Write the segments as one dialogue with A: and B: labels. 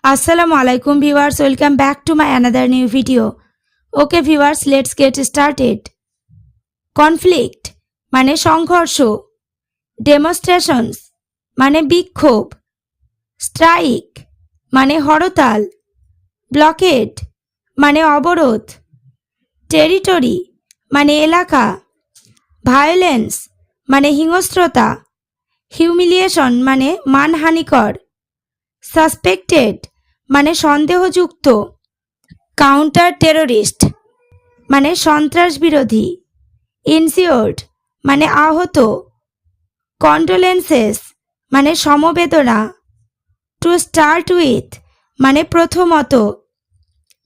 A: Assalamualaikum viewers, welcome back to my another new video. Okay viewers, let's get started. Conflict মানে সংঘর্ষ, demonstrations মানে বিক্ষোভ, strike মানে হরতাল, blockade মানে অবরোধ, territory মানে এলাকা, violence মানে হিংস্রতা, humiliation মানে মানহানিকর, suspected মানে সন্দেহযুক্ত, কাউন্টার টেররিস্ট মানে সন্ত্রাস বিরোধী, ইনজিওর্ড মানে আহত, কন্ডোলেন্সেস মানে সমবেদনা, টু স্টার্ট উইথ মানে প্রথমত,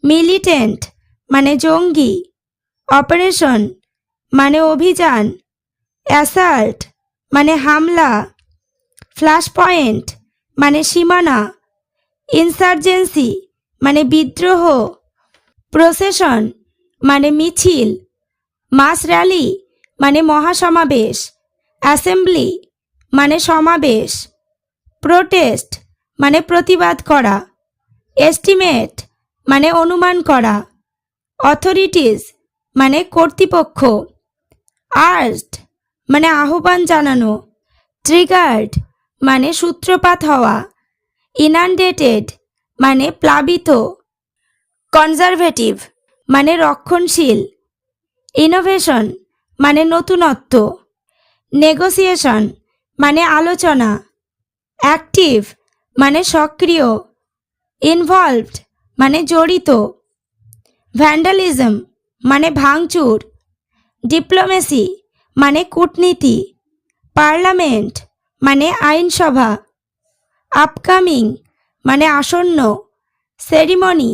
A: মিলিটেন্ট মানে জঙ্গি, অপারেশন মানে অভিযান, অ্যাসাল্ট মানে হামলা, ফ্ল্যাশ পয়েন্ট মানে সীমানা, ইনসার্জেন্সি মানে বিদ্রোহ, প্রসেশন মানে মিছিল, মাস র্যালি মানে মহাসমাবেশ, অ্যাসেম্বলি মানে সমাবেশ, প্রোটেস্ট মানে প্রতিবাদ করা, এস্টিমেট মানে অনুমান করা, অথরিটিজ মানে কর্তৃপক্ষ, আর্জড মানে আহ্বান জানানো, ট্রিগার্ড মানে সূত্রপাত হওয়া, ইনান্ডেটেড মানে প্লাবিত, কনজারভেটিভ মানে রক্ষণশীল, ইনোভেশন মানে নতুনত্ব, নেগোসিয়েশন মানে আলোচনা, অ্যাক্টিভ মানে সক্রিয়, ইনভলভড মানে জড়িত, ভ্যান্ডালিজম মানে ভাঙচুর, ডিপ্লোমেসি মানে কূটনীতি, পার্লামেন্ট মানে আইনসভা, আপকামিং মানে আসন্ন, সেরিমনি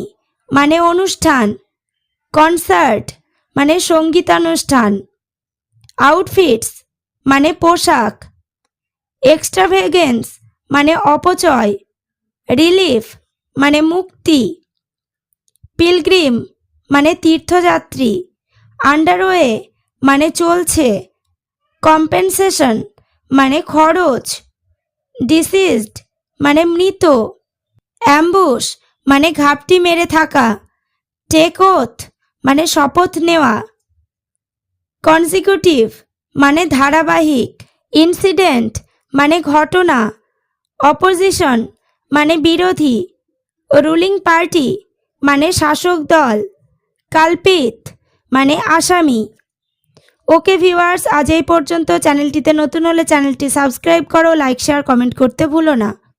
A: মানে অনুষ্ঠান, কনসার্ট মানে সঙ্গীতানুষ্ঠান, আউটফিটস মানে পোশাক, এক্সট্রাভেগেন্স মানে অপচয়, রিলিফ মানে মুক্তি, পিলগ্রিম মানে তীর্থযাত্রী, আন্ডারওয়ে মানে চলছে, কম্পেনসেশন মানে খরচ, ডিসিজড মানে মৃত, অ্যাম্বুশ মানে ঘাপটি মেরে থাকা, টেক ওথ মানে শপথ নেওয়া, কনজিকিউটিভ মানে ধারাবাহিক, ইনসিডেন্ট মানে ঘটনা, অপোজিশন মানে বিরোধী, রুলিং পার্টি মানে শাসক দল, কালপিত মানে আসামি। ওকে ভিউয়ার্স, আজ এই পর্যন্ত। চ্যানেলটিতে নতুন হলে চ্যানেলটি সাবস্ক্রাইব করো, লাইক শেয়ার কমেন্ট করতে ভুলো না।